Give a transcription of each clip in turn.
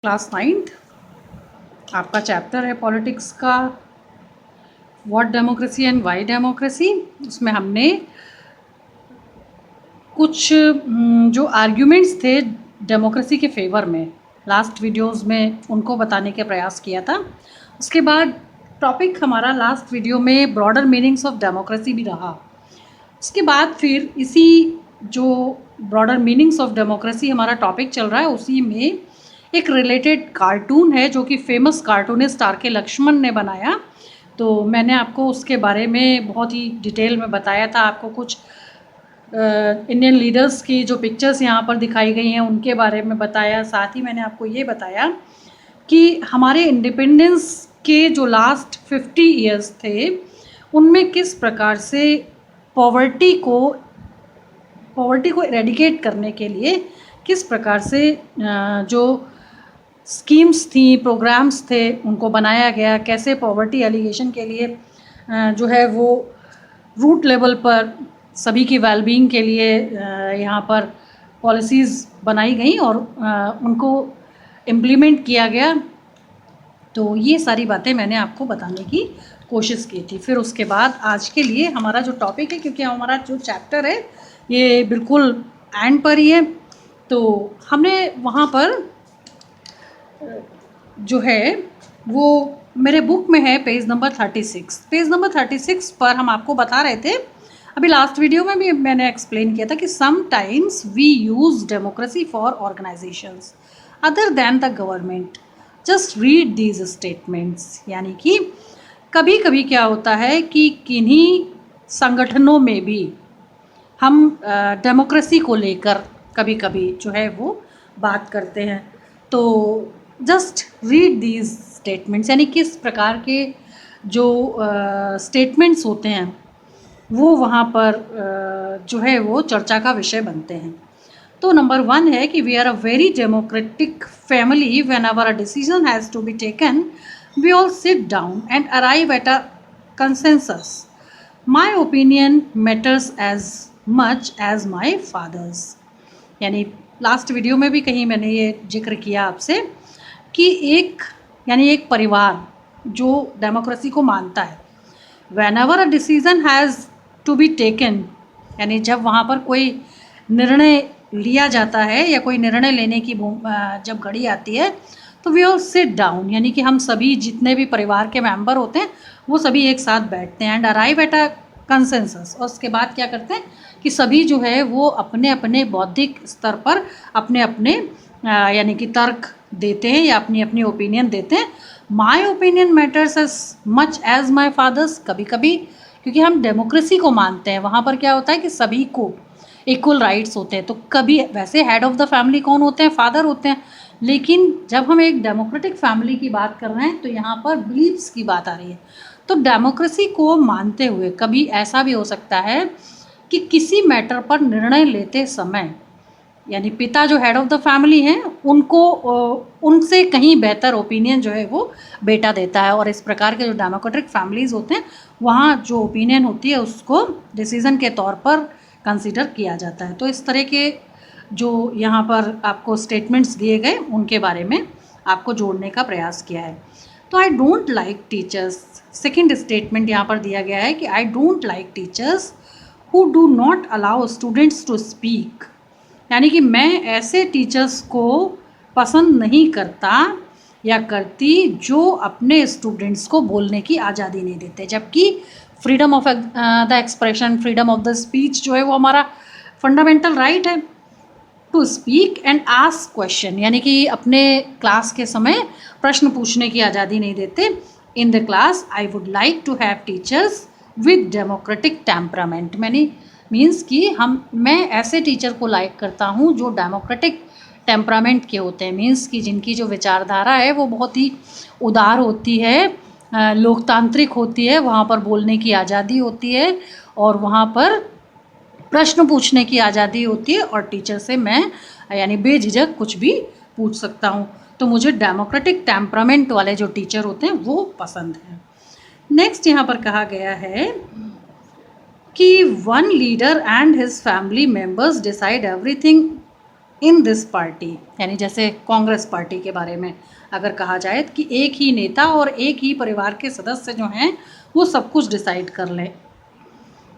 Class 9th आपका chapter है politics का, what democracy and Y democracy. उसमें हमने कुछ जो आर्ग्यूमेंट्स थे डेमोक्रेसी के फेवर में लास्ट वीडियोस में उनको बताने के प्रयास किया था। उसके बाद टॉपिक हमारा लास्ट वीडियो में ब्रॉडर मीनिंग्स ऑफ डेमोक्रेसी भी रहा। उसके बाद फिर इसी जो ब्रॉडर मीनिंग्स ऑफ डेमोक्रेसी हमारा टॉपिक चल रहा है, उसी में एक रिलेटेड कार्टून है जो कि फेमस कार्टूनिस्ट आर के लक्ष्मण ने बनाया। तो मैंने आपको उसके बारे में बहुत ही डिटेल में बताया था। आपको कुछ इंडियन लीडर्स की जो पिक्चर्स यहाँ पर दिखाई गई हैं उनके बारे में बताया। साथ ही मैंने आपको ये बताया कि हमारे इंडिपेंडेंस के जो लास्ट 50 ईयर्स थे उनमें किस प्रकार से पॉवर्टी को एरेडिकेट करने के लिए किस प्रकार से जो स्कीम्स थी, प्रोग्राम्स थे, उनको बनाया गया, कैसे पॉवर्टी एलिगेशन के लिए जो है वो रूट लेवल पर सभी की वेलबींग के लिए यहाँ पर पॉलिसीज़ बनाई गई और उनको इम्प्लीमेंट किया गया। तो ये सारी बातें मैंने आपको बताने की कोशिश की थी। फिर उसके बाद आज के लिए हमारा जो टॉपिक है, क्योंकि हमारा जो चैप्टर है ये बिल्कुल एंड पर ही है, तो हमने वहाँ पर जो है वो मेरे बुक में है पेज नंबर 36। पेज नंबर 36 पर हम आपको बता रहे थे, अभी लास्ट वीडियो में भी मैंने एक्सप्लेन किया था कि sometimes we use democracy for organisations other than the government, just read these statements. यानी कि कभी कभी क्या होता है कि किन्हीं संगठनों में भी हम डेमोक्रेसी को लेकर कभी कभी जो है वो बात करते हैं। तो जस्ट रीड दीज स्टेटमेंट्स, यानी किस प्रकार के जो स्टेटमेंट्स होते हैं वो वहाँ पर जो है वो चर्चा का विषय बनते हैं। तो नंबर 1 है कि we are a very democratic family, whenever a decision has to be taken we all sit down and arrive at a consensus. My opinion matters as much as my father's. यानी last video में भी कहीं मैंने ये जिक्र किया आपसे कि एक परिवार जो डेमोक्रेसी को मानता है, whenever a decision has to be taken, यानी जब वहाँ पर कोई निर्णय लिया जाता है या कोई निर्णय लेने की जब घड़ी आती है तो वी ऑल सिट डाउन, यानी कि हम सभी जितने भी परिवार के मेंबर होते हैं वो सभी एक साथ बैठते हैं and arrive at a consensus. और उसके बाद क्या करते हैं कि सभी जो है वो अपने अपने बौद्धिक स्तर पर अपने अपने यानी कि तर्क देते हैं या अपनी अपनी ओपिनियन देते हैं। My opinion matters as much as my father's. कभी कभी क्योंकि हम डेमोक्रेसी को मानते हैं, वहाँ पर क्या होता है कि सभी को इक्वल राइट्स होते हैं। तो कभी वैसे हेड ऑफ़ द फैमिली कौन होते हैं? फादर होते हैं। लेकिन जब हम एक डेमोक्रेटिक फैमिली की बात कर रहे हैं तो यहाँ पर बिलीव्स की बात आ रही है। तो डेमोक्रेसी को मानते हुए कभी ऐसा भी हो सकता है कि किसी मैटर पर निर्णय लेते समय यानी पिता जो हेड ऑफ़ द फैमिली हैं उनको उनसे कहीं बेहतर ओपिनियन जो है वो बेटा देता है। और इस प्रकार के जो डेमोक्रेटिक फैमिलीज़ होते हैं वहाँ जो ओपिनियन होती है उसको डिसीज़न के तौर पर कंसीडर किया जाता है। तो इस तरह के जो यहाँ पर आपको स्टेटमेंट्स दिए गए उनके बारे में आपको जोड़ने का प्रयास किया है। तो I don't like teachers, second statement यहाँ पर दिया गया है कि I don't like teachers who do not allow students to speak. यानी कि मैं ऐसे टीचर्स को पसंद नहीं करता या करती जो अपने स्टूडेंट्स को बोलने की आज़ादी नहीं देते, जबकि freedom of the expression, freedom of the speech जो है वो हमारा फंडामेंटल राइट है to speak and ask question. यानी कि अपने क्लास के समय प्रश्न पूछने की आज़ादी नहीं देते। In the class I would like to have teachers with democratic temperament. Means कि मैं ऐसे टीचर को लाइक करता हूँ जो डेमोक्रेटिक टेम्परामेंट के होते हैं। मीन्स कि जिनकी जो विचारधारा है वो बहुत ही उदार होती है, लोकतांत्रिक होती है, वहाँ पर बोलने की आज़ादी होती है और वहाँ पर प्रश्न पूछने की आज़ादी होती है और टीचर से मैं यानी बेझिझक कुछ भी पूछ सकता हूँ। तो मुझे डेमोक्रेटिक टेम्परामेंट वाले जो टीचर होते हैं वो पसंद हैं। नेक्स्ट यहाँ पर कहा गया है कि one leader and his family members decide everything in this party, यानी जैसे कांग्रेस पार्टी के बारे में अगर कहा जाए कि एक ही नेता और एक ही परिवार के सदस्य जो हैं वो सब कुछ डिसाइड कर लें।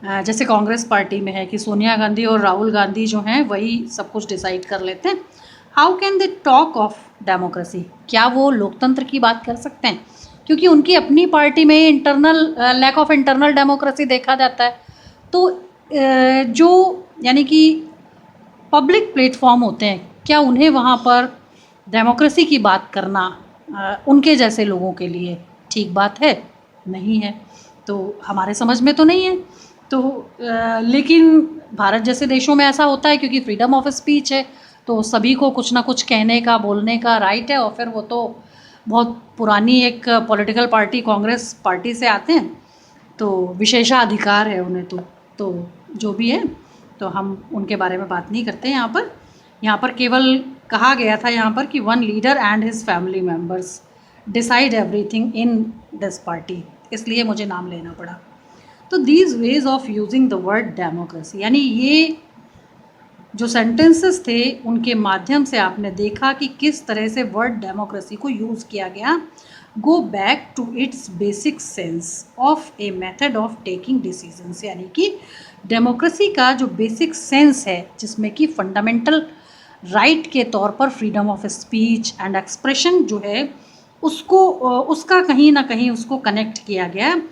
जैसे कांग्रेस पार्टी में है कि सोनिया गांधी और राहुल गांधी जो हैं वही सब कुछ डिसाइड कर लेते हैं। How can they talk of democracy, क्या वो लोकतंत्र की बात कर सकते हैं? क्योंकि उनकी अपनी पार्टी में internal lack of internal democracy देखा जाता है। तो जो यानी कि पब्लिक प्लेटफॉर्म होते हैं, क्या उन्हें वहाँ पर डेमोक्रेसी की बात करना उनके जैसे लोगों के लिए ठीक बात है? नहीं है। तो हमारे समझ में तो नहीं है। तो लेकिन भारत जैसे देशों में ऐसा होता है क्योंकि फ्रीडम ऑफ स्पीच है, तो सभी को कुछ ना कुछ कहने का, बोलने का राइट है। और फिर वो तो बहुत पुरानी एक पॉलिटिकल पार्टी कांग्रेस पार्टी से आते हैं, तो विशेषाधिकार है उन्हें। तो जो भी है, तो हम उनके बारे में बात नहीं करते यहाँ पर केवल कहा गया था यहाँ पर कि one leader and his family members decide everything in this party, इसलिए मुझे नाम लेना पड़ा। तो these ways of using the word democracy, यानी ये जो सेंटेंसेस थे उनके माध्यम से आपने देखा कि किस तरह से वर्ड डेमोक्रेसी को यूज़ किया गया। Go back to its basic sense of a method of taking decisions, यानी कि डेमोक्रेसी का जो बेसिक सेंस है जिसमें कि फंडामेंटल राइट के तौर पर freedom of speech and expression जो है उसको उसका कहीं ना कहीं उसको कनेक्ट किया गया।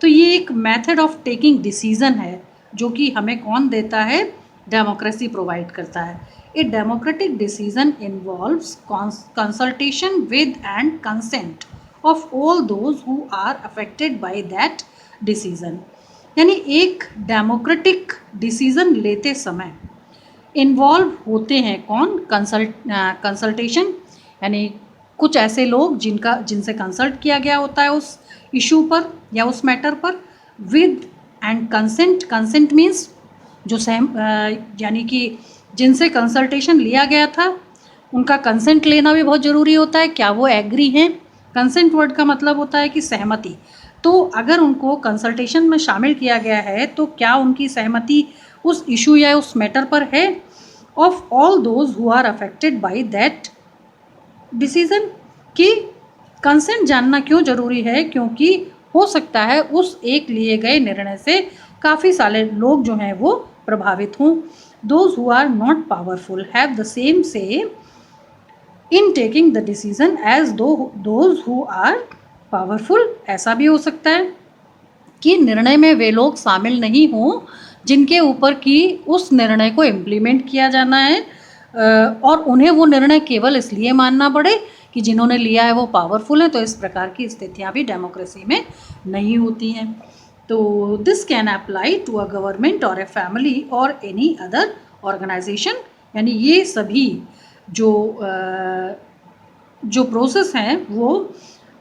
तो ये एक मेथड ऑफ टेकिंग डिसीजन है जो कि हमें कौन देता है? डेमोक्रेसी प्रोवाइड करता है। A democratic decision involves consultation with and consent of all those who are affected by that decision, यानी एक डेमोक्रेटिक डिसीजन लेते समय इन्वॉल्व होते हैं कौन? कंसल्टेशन, यानी कुछ ऐसे लोग जिनसे कंसल्ट किया गया होता है उस इशू पर या उस मैटर पर। With and consent, consent means जो यानी कि जिनसे कंसल्टेशन लिया गया था उनका कंसेंट लेना भी बहुत ज़रूरी होता है। क्या वो एग्री हैं? कंसेंट वर्ड का मतलब होता है कि सहमति। तो अगर उनको कंसल्टेशन में शामिल किया गया है तो क्या उनकी सहमति उस इशू या उस मैटर पर है? Of all those who are affected by that decision, कि कंसेंट जानना क्यों ज़रूरी है? क्योंकि हो सकता है उस एक लिए गए निर्णय से काफ़ी सारे लोग जो हैं वो प्रभावित हों। Those who are not powerful have the same say in taking the decision as those who are powerful. ऐसा भी हो सकता है कि निर्णय में वे लोग शामिल नहीं हों जिनके ऊपर कि उस निर्णय को इम्प्लीमेंट किया जाना है, और उन्हें वो निर्णय केवल इसलिए मानना पड़े कि जिन्होंने लिया है वो पावरफुल है। तो इस प्रकार की स्थितियाँ भी डेमोक्रेसी में नहीं होती हैं। तो this can apply to a government or a family or any other organisation, यानी ये सभी जो प्रोसेस हैं वो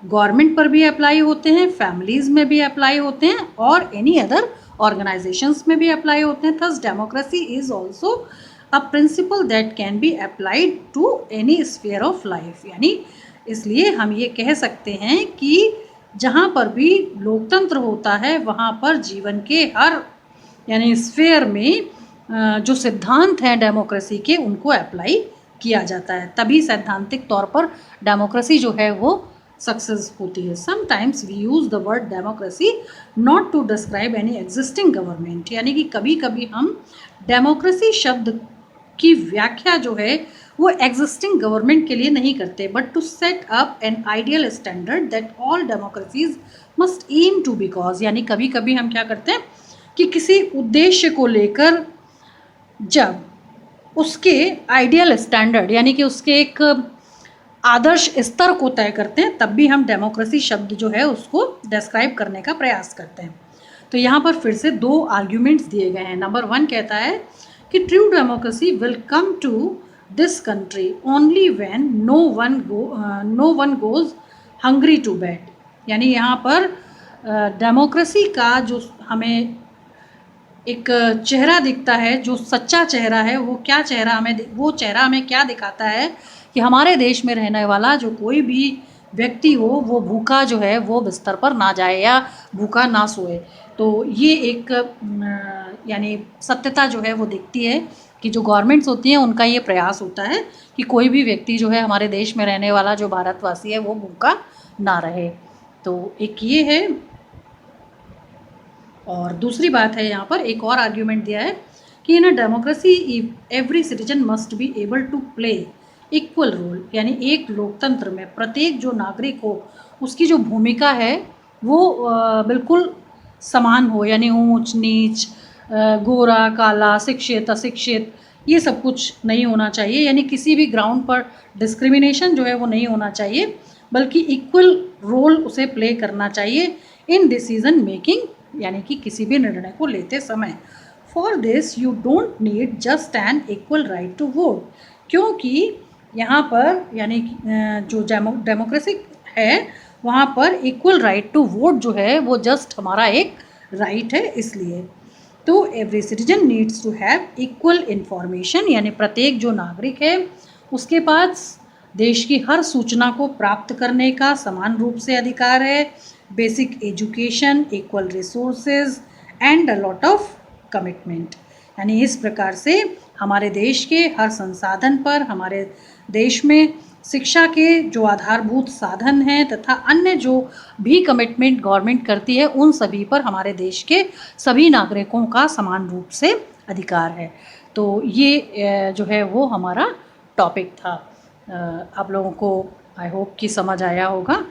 गवर्नमेंट पर भी अप्लाई होते हैं, फैमिलीज़ में भी अप्लाई होते हैं और एनी अदर ऑर्गेनाइजेशंस में भी अप्लाई होते हैं। Thus democracy is also a principle that can be applied to any sphere of life, यानी इसलिए हम ये कह सकते हैं कि जहाँ पर भी लोकतंत्र होता है वहाँ पर जीवन के हर यानी स्फीयर में जो सिद्धांत हैं डेमोक्रेसी के उनको अप्लाई किया जाता है, तभी सैद्धांतिक तौर पर डेमोक्रेसी जो है वो सक्सेस होती है। Sometimes we use the word democracy not to describe any existing government, यानी कि कभी कभी हम डेमोक्रेसी शब्द की व्याख्या जो है वो एग्जिस्टिंग गवर्नमेंट के लिए नहीं करते, but to set up an ideal standard that all democracies must aim to, because यानी कभी कभी हम क्या करते हैं कि किसी उद्देश्य को लेकर जब उसके आइडियल स्टैंडर्ड यानी कि उसके एक आदर्श स्तर को तय करते हैं तब भी हम डेमोक्रेसी शब्द जो है उसको डिस्क्राइब करने का प्रयास करते हैं। तो यहाँ पर फिर से दो आर्ग्यूमेंट्स दिए गए हैं। नंबर 1 कहता है कि true democracy will come to this country only when no one goes hungry to bed, यानी यहाँ पर डेमोक्रेसी का जो हमें एक चेहरा दिखता है, जो सच्चा चेहरा है, वो क्या चेहरा हमें क्या दिखाता है कि हमारे देश में रहने वाला जो कोई भी व्यक्ति हो वो भूखा जो है वो बिस्तर पर ना जाए या भूखा ना सोए। तो ये एक यानी सत्यता जो है वो दिखती है कि जो गवर्नमेंट्स होती हैं उनका ये प्रयास होता है कि कोई भी व्यक्ति जो है हमारे देश में रहने वाला जो भारतवासी है वो भूखा ना रहे। तो एक ये है। और दूसरी बात है, यहाँ पर एक और आर्ग्यूमेंट दिया है कि in a democracy every citizen must be able to play equal role, यानी एक लोकतंत्र में प्रत्येक जो नागरिक हो उसकी जो भूमिका है वो बिल्कुल समान हो, यानी ऊंच नीच, गोरा काला, शिक्षित अशिक्षित, ये सब कुछ नहीं होना चाहिए, यानी किसी भी ग्राउंड पर डिस्क्रिमिनेशन जो है वो नहीं होना चाहिए, बल्कि इक्वल रोल उसे प्ले करना चाहिए इन डिसीजन मेकिंग, यानी कि किसी भी निर्णय को लेते समय। For this you don't need just an equal right to vote, क्योंकि यहाँ पर यानी जो डेमोक्रेसी है वहाँ पर इक्वल राइट टू वोट जो है वो जस्ट हमारा एक राइट है इसलिए। तो every citizen needs to have equal information, यानी प्रत्येक जो नागरिक है उसके पास देश की हर सूचना को प्राप्त करने का समान रूप से अधिकार है। Basic education, equal resources and a lot of commitment, यानी इस प्रकार से हमारे देश के हर संसाधन पर, हमारे देश में शिक्षा के जो आधारभूत साधन हैं तथा अन्य जो भी कमिटमेंट गवर्नमेंट करती है उन सभी पर हमारे देश के सभी नागरिकों का समान रूप से अधिकार है। तो ये जो है वो हमारा टॉपिक था। आप लोगों को आई होप कि समझ आया होगा।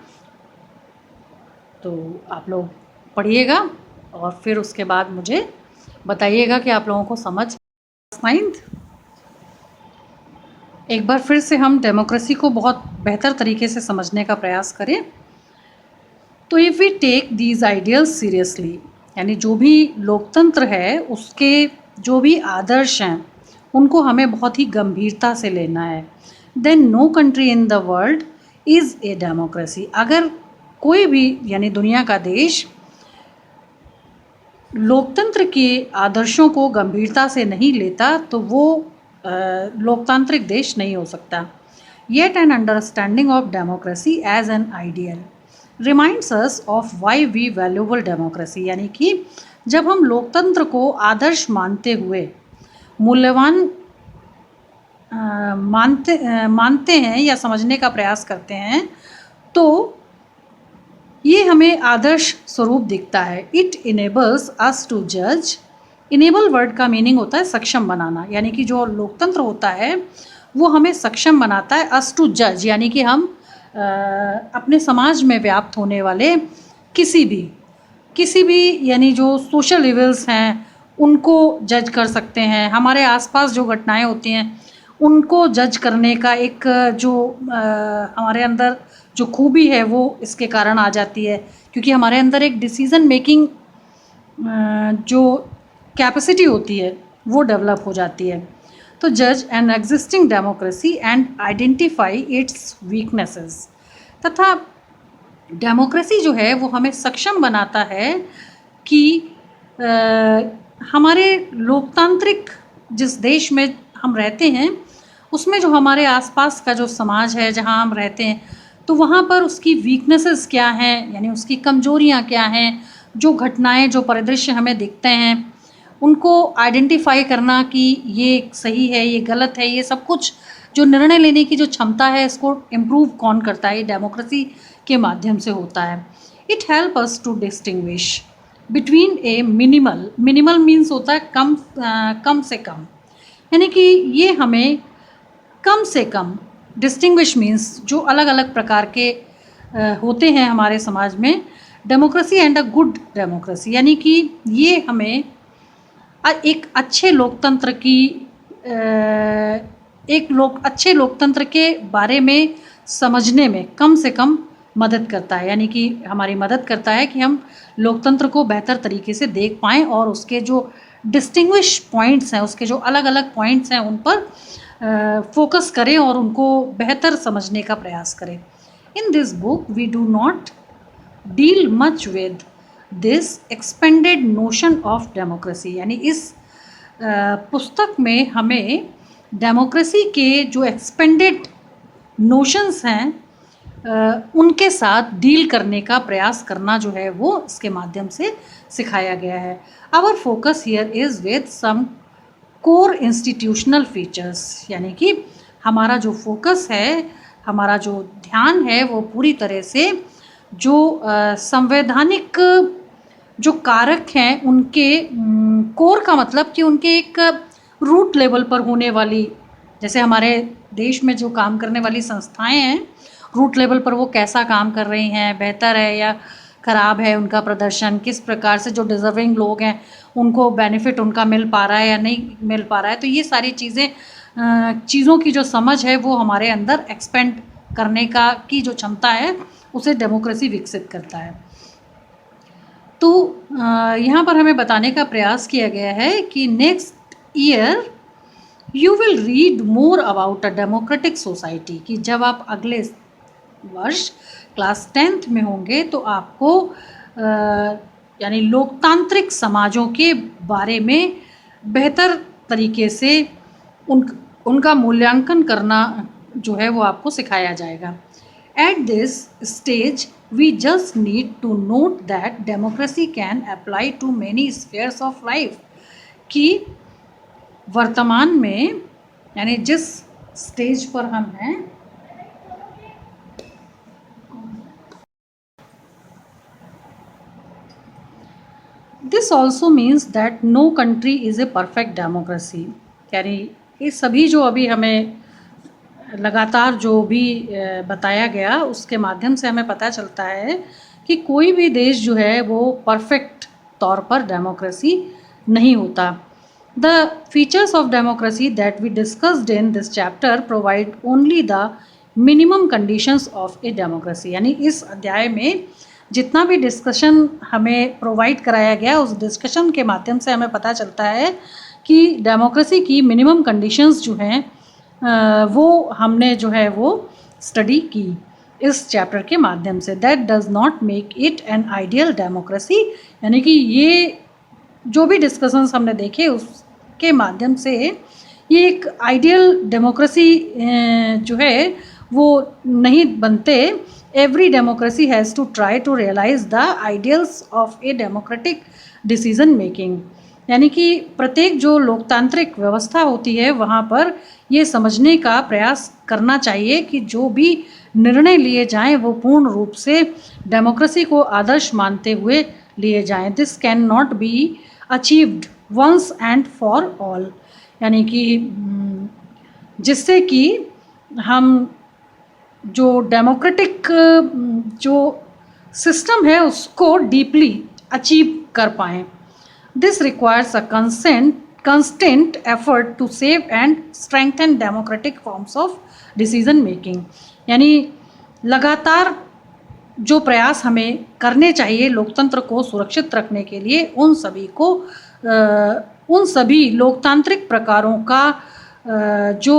तो आप लोग पढ़िएगा और फिर उसके बाद मुझे बताइएगा कि आप लोगों को समझ। 9th, एक बार फिर से हम डेमोक्रेसी को बहुत बेहतर तरीके से समझने का प्रयास करें। तो if we take these ideals seriously, यानी जो भी लोकतंत्र है उसके जो भी आदर्श हैं उनको हमें बहुत ही गंभीरता से लेना है। Then no country in the world is a democracy, अगर कोई भी यानी दुनिया का देश लोकतंत्र के आदर्शों को गंभीरता से नहीं लेता तो वो लोकतांत्रिक देश नहीं हो सकता। Yet an understanding of democracy as an ideal reminds us of why we valuable democracy, यानी कि जब हम लोकतंत्र को आदर्श मानते हुए मूल्यवान मानते हैं या समझने का प्रयास करते हैं तो ये हमें आदर्श स्वरूप दिखता है। इट इनेबल्स अस टू जज। इनेबल वर्ड का मीनिंग होता है सक्षम बनाना, यानी कि जो लोकतंत्र होता है वो हमें सक्षम बनाता है अस टू जज, यानी कि हम अपने समाज में व्याप्त होने वाले किसी भी यानी जो सोशल इविल्स हैं उनको जज कर सकते हैं। हमारे आसपास जो घटनाएं होती हैं उनको जज करने का एक जो हमारे अंदर जो खूबी है वो इसके कारण आ जाती है, क्योंकि हमारे अंदर एक डिसीज़न मेकिंग जो कैपेसिटी होती है वो डेवलप हो जाती है। तो जज an existing democracy and identify it's weaknesses, तथा डेमोक्रेसी जो है वो हमें सक्षम बनाता है कि हमारे लोकतांत्रिक जिस देश में हम रहते हैं उसमें जो हमारे आसपास का जो समाज है जहाँ हम रहते हैं तो वहाँ पर उसकी वीकनेसेस क्या हैं, यानी उसकी कमजोरियाँ क्या हैं, जो घटनाएं जो परिदृश्य हमें दिखते हैं उनको आइडेंटिफाई करना कि ये सही है ये गलत है, ये सब कुछ जो निर्णय लेने की जो क्षमता है इसको इम्प्रूव कौन करता है, डेमोक्रेसी के माध्यम से होता है। It help us to distinguish between a minimal means होता है कम से कम, यानी कि ये हमें कम से कम, डिस्टिंग्विश मीन्स जो अलग अलग प्रकार के होते हैं हमारे समाज में, democracy and a good democracy, यानी कि ये हमें एक अच्छे लोकतंत्र की अच्छे लोकतंत्र के बारे में समझने में कम से कम मदद करता है, यानी कि हमारी मदद करता है कि हम लोकतंत्र को बेहतर तरीके से देख पाएँ और उसके जो डिस्टिंग्विश पॉइंट्स हैं, उसके जो अलग अलग पॉइंट्स हैं उन पर फोकस करें और उनको बेहतर समझने का प्रयास करें। In this book we do not deal much with this expanded notion of democracy, यानी इस पुस्तक में हमें डेमोक्रेसी के जो एक्सपेंडेड नोशंस हैं उनके साथ डील करने का प्रयास करना जो है वो इसके माध्यम से सिखाया गया है। Our focus here is with some core institutional features, यानी कि हमारा जो फोकस है, हमारा जो ध्यान है, वो पूरी तरह से जो संवैधानिक जो कारक हैं उनके कोर का मतलब कि उनके एक रूट लेवल पर होने वाली, जैसे हमारे देश में जो काम करने वाली संस्थाएं हैं, रूट लेवल पर वो कैसा काम कर रही हैं, बेहतर है या ख़राब है उनका प्रदर्शन, किस प्रकार से जो डिज़र्विंग लोग हैं उनको बेनिफिट उनका मिल पा रहा है या नहीं मिल पा रहा है। तो ये सारी चीज़ों की जो समझ है वो हमारे अंदर एक्सपेंड करने का की जो क्षमता है उसे डेमोक्रेसी विकसित करता है। तो यहाँ पर हमें बताने का प्रयास किया गया है कि next year you will read more about a democratic society, कि जब आप अगले वर्ष क्लास 10th में होंगे तो आपको यानी लोकतांत्रिक समाजों के बारे में बेहतर तरीके से उनका मूल्यांकन करना जो है वो आपको सिखाया जाएगा। At this stage we just need to note that democracy can apply to many spheres of life, कि वर्तमान में यानी जिस स्टेज पर हम हैं, this also means that no country is a perfect democracy, यानी ये सभी जो अभी हमें लगातार जो भी बताया गया उसके माध्यम से हमें पता चलता है कि कोई भी देश जो है वो परफेक्ट तौर पर डेमोक्रेसी नहीं होता। The features of democracy that we discussed in this chapter provide only the minimum conditions of a democracy, यानी इस अध्याय में जितना भी डिस्कशन हमें प्रोवाइड कराया गया उस डिस्कशन के माध्यम से हमें पता चलता है कि डेमोक्रेसी की मिनिमम कंडीशंस जो हैं वो हमने जो है वो स्टडी की इस चैप्टर के माध्यम से। That does not make it an ideal democracy, यानी कि ये जो भी डिस्कशंस हमने देखे उसके माध्यम से ये एक आइडियल डेमोक्रेसी जो है वो नहीं बनते। Every democracy has to try to realise the ideals of a democratic decision making, यानी कि प्रत्येक जो लोकतांत्रिक व्यवस्था होती है वहाँ पर ये समझने का प्रयास करना चाहिए कि जो भी निर्णय लिए जाएं वो पूर्ण रूप से डेमोक्रेसी को आदर्श मानते हुए लिए जाएं। This can not be achieved once and for all, यानी कि जिससे कि हम जो डेमोक्रेटिक जो सिस्टम है उसको डीपली अचीव कर पाएँ। This requires a constant effort to save and strengthen democratic forms of decision making, यानी लगातार जो प्रयास हमें करने चाहिए लोकतंत्र को सुरक्षित रखने के लिए उन सभी लोकतांत्रिक प्रकारों का जो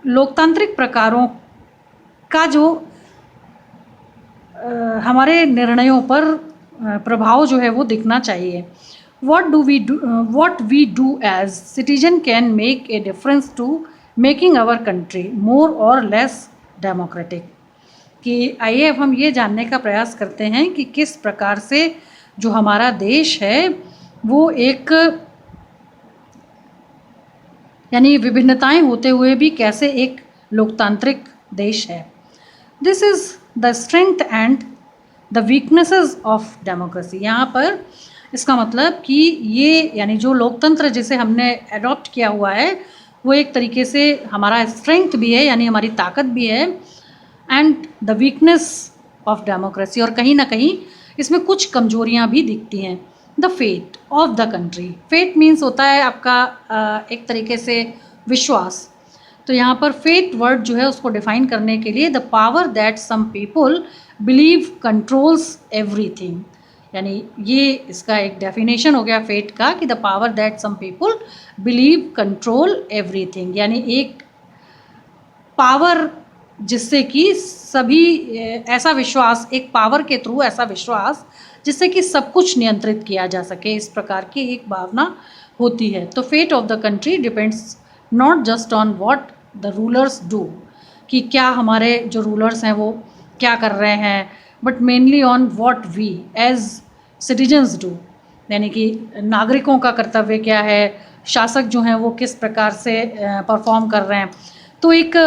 लोकतांत्रिक प्रकारों का जो हमारे निर्णयों पर प्रभाव जो है वो दिखना चाहिए। what we do as citizen can make a difference to making our country more or less democratic, कि आइए अब हम ये जानने का प्रयास करते हैं कि किस प्रकार से जो हमारा देश है वो एक यानी विभिन्नताएं होते हुए भी कैसे एक लोकतांत्रिक देश है। This is the strength and the weaknesses of democracy, यहाँ पर इसका मतलब कि ये यानी जो लोकतंत्र जिसे हमने एडॉप्ट किया हुआ है वो एक तरीके से हमारा स्ट्रेंथ भी है, यानी हमारी ताकत भी है, and the weakness of democracy, और कहीं ना कहीं इसमें कुछ कमजोरियां भी दिखती हैं। The fate of the country, fate means होता है आपका एक तरीके से विश्वास, तो यहाँ पर फेट वर्ड जो है उसको डिफाइन करने के लिए the power that some people believe controls everything, यानी ये इसका एक डेफिनेशन हो गया फेट का कि the power that some people believe control everything, यानी एक पावर जिससे कि सभी ऐसा विश्वास, एक पावर के थ्रू ऐसा विश्वास जिससे कि सब कुछ नियंत्रित किया जा सके, इस प्रकार की एक भावना होती है। तो fate of the country depends not just on what the rulers do, कि क्या हमारे जो रूलर्स हैं वो क्या कर रहे हैं, but mainly on what we as citizens do, यानी कि नागरिकों का कर्तव्य क्या है, शासक जो हैं वो किस प्रकार से परफॉर्म कर रहे हैं। तो एक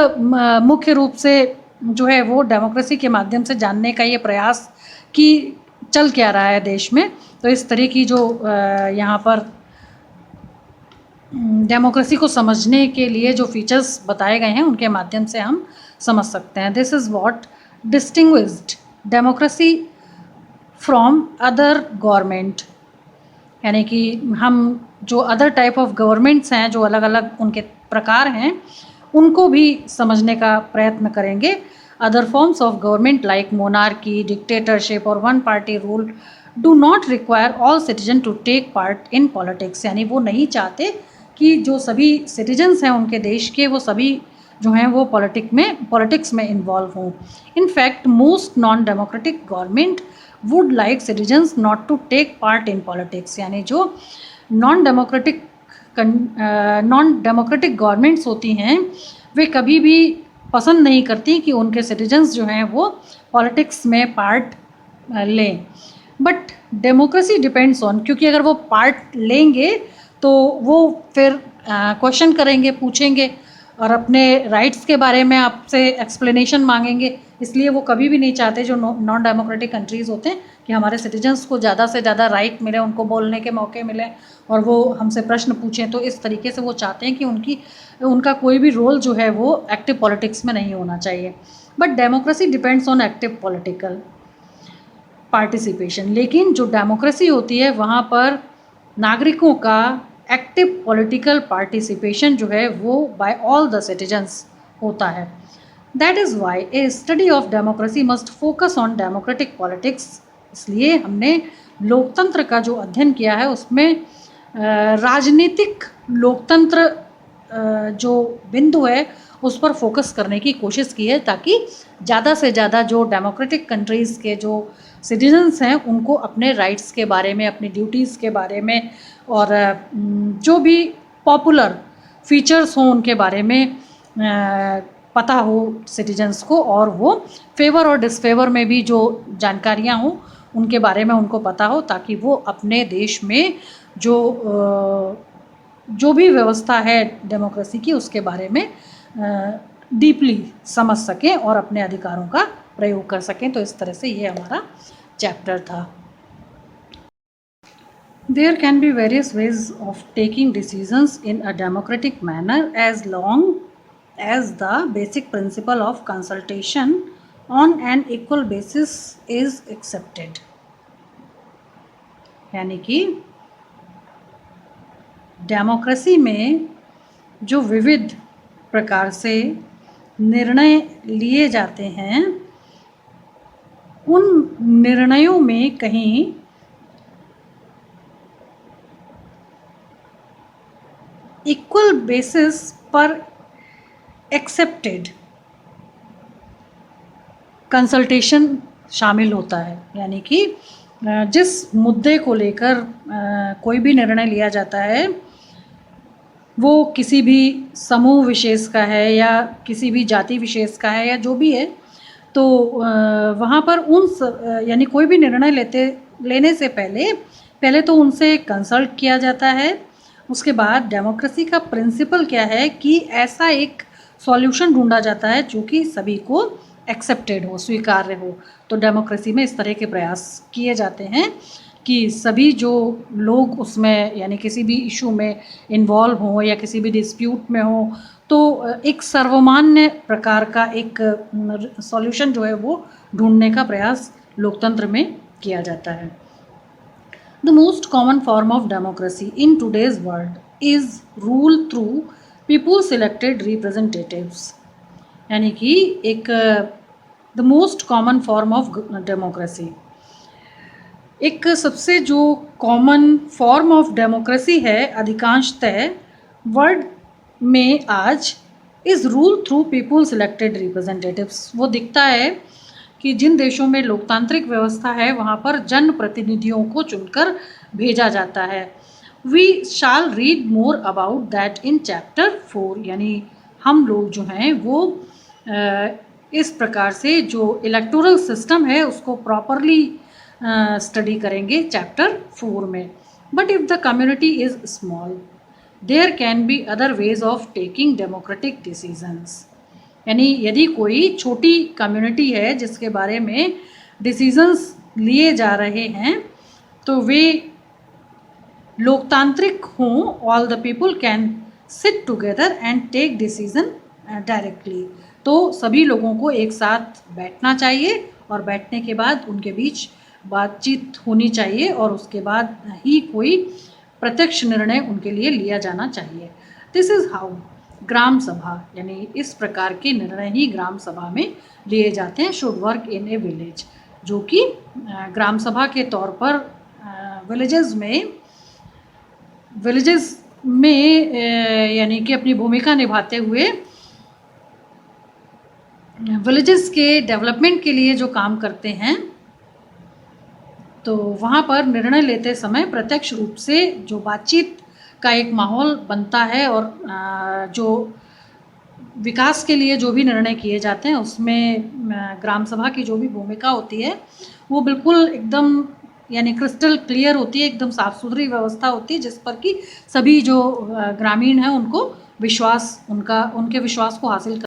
मुख्य रूप से जो है वो डेमोक्रेसी के माध्यम से जानने का ये प्रयास कि चल क्या रहा है देश में। तो इस तरह की जो यहाँ पर डेमोक्रेसी को समझने के लिए जो फीचर्स बताए गए हैं उनके माध्यम से हम समझ सकते हैं। This is what distinguished democracy from other government, यानी कि हम जो अदर टाइप ऑफ गवर्नमेंट्स हैं, जो अलग अलग उनके प्रकार हैं, उनको भी समझने का प्रयत्न करेंगे। Other forms of government like monarchy, dictatorship और one party rule do not require all citizen to take part in politics, यानी वो नहीं चाहते कि जो सभी सिटीजन्स हैं उनके देश के, वो सभी जो हैं वो पॉलिटिक्स में इन्वॉल्व हों। In fact most non democratic government would like citizens not to take part in politics, यानी जो नॉन डेमोक्रेटिक गवर्नमेंट्स होती हैं वे कभी भी पसंद नहीं करती कि उनके सिटीजन्स जो हैं वो पॉलिटिक्स में पार्ट लें। बट डेमोक्रेसी डिपेंड्स ऑन, क्योंकि अगर वो पार्ट लेंगे तो वो फिर क्वेश्चन करेंगे, पूछेंगे और अपने राइट्स के बारे में आपसे एक्सप्लेनेशन मांगेंगे। इसलिए वो कभी भी नहीं चाहते, जो नॉन डेमोक्रेटिक कंट्रीज़ होते हैं, कि हमारे सिटीजन्स को ज़्यादा से ज़्यादा राइट मिले, उनको बोलने के मौके मिले और वो हमसे प्रश्न पूछें। तो इस तरीके से वो चाहते हैं कि उनका कोई भी रोल जो है वो एक्टिव पॉलिटिक्स में नहीं होना चाहिए। But democracy depends on active political participation, लेकिन जो डेमोक्रेसी होती है वहाँ पर नागरिकों का एक्टिव पॉलिटिकल पार्टिसिपेशन जो है वो बाय ऑल द सिटीजन्स होता है। That is why A study of democracy must focus on democratic politics. इसलिए हमने लोकतंत्र का जो अध्ययन किया है उसमें राजनीतिक लोकतंत्र जो बिंदु है उस पर फोकस करने की कोशिश की है, ताकि ज़्यादा से ज़्यादा जो डेमोक्रेटिक कंट्रीज़ के जो सिटीजन्स हैं उनको अपने राइट्स के बारे में, अपनी ड्यूटीज़ के बारे में और जो भी पॉपुलर फीचर्स हों उनके बारे में पता हो सिटीजन्स को, और वो फेवर और डिसफेवर में भी जो जानकारियाँ हों उनके बारे में उनको पता हो, ताकि वो अपने देश में जो भी व्यवस्था है डेमोक्रेसी की उसके बारे में डीपली समझ सकें और अपने अधिकारों का प्रयोग कर सकें। तो इस तरह से ये हमारा चैप्टर था। There can be various ways of taking decisions in a democratic manner as long as the basic principle of consultation on an equal basis is accepted, यानी कि डेमोक्रेसी में जो विविध प्रकार से निर्णय लिए जाते हैं उन निर्णयों में कहीं इक्वल बेसिस पर एक्सेप्टेड कंसल्टेशन शामिल होता है, यानी कि जिस मुद्दे को लेकर कोई भी निर्णय लिया जाता है वो किसी भी समूह विशेष का है या किसी भी जाति विशेष का है या जो भी है, तो वहाँ पर यानी कोई भी निर्णय लेने से पहले तो उनसे कंसल्ट किया जाता है। उसके बाद डेमोक्रेसी का प्रिंसिपल क्या है कि ऐसा एक सॉल्यूशन ढूंढा जाता है जो कि सभी को एक्सेप्टेड हो, स्वीकार्य हो। तो डेमोक्रेसी में इस तरह के प्रयास किए जाते हैं कि सभी जो लोग उसमें यानी किसी भी इशू में इन्वॉल्व हों या किसी भी डिस्प्यूट में हो, तो एक सर्वमान्य प्रकार का एक सॉल्यूशन जो है वो ढूंढने का प्रयास लोकतंत्र में किया जाता है। The most common form of democracy in today's world is rule through people selected representatives, यानी कि एक the most common form of democracy, एक सबसे जो कॉमन फॉर्म ऑफ डेमोक्रेसी है अधिकांशतः वर्ल्ड में आज is rule through people selected representatives. वो दिखता है कि जिन देशों में लोकतांत्रिक व्यवस्था है वहाँ पर जन प्रतिनिधियों को चुनकर भेजा जाता है। We shall read more about that in chapter 4, यानी हम लोग जो हैं वो इस प्रकार से जो इलेक्टोरल सिस्टम है उसको प्रॉपरली स्टडी करेंगे चैप्टर 4 में। But if the community is small, there can be other ways of taking democratic decisions. यानी यदि कोई छोटी कम्युनिटी है जिसके बारे में डिसीजंस लिए जा रहे हैं तो वे लोकतांत्रिक हों, all the people can sit together and take decision directly. तो सभी लोगों को एक साथ बैठना चाहिए और बैठने के बाद उनके बीच बातचीत होनी चाहिए और उसके बाद ही कोई प्रत्यक्ष निर्णय उनके लिए लिया जाना चाहिए। दिस इज़ हाउ ग्राम सभा, यानी इस प्रकार के निर्णय ही ग्राम सभा में लिए जाते हैं, should work in A village, जो कि ग्राम सभा के तौर पर विलेजेस में यानी कि अपनी भूमिका निभाते हुए विलेजेस के डेवलपमेंट के लिए जो काम करते हैं, तो वहाँ पर निर्णय लेते समय प्रत्यक्ष रूप से जो बातचीत का एक माहौल बनता है और जो विकास के लिए जो भी निर्णय किए जाते हैं उसमें ग्राम सभा की जो भी भूमिका होती है वो बिल्कुल एकदम यानी क्रिस्टल क्लियर होती है, एकदम साफ सुथरी व्यवस्था होती है जिस पर कि सभी जो ग्रामीण हैं उनको उनके विश्वास को हासिल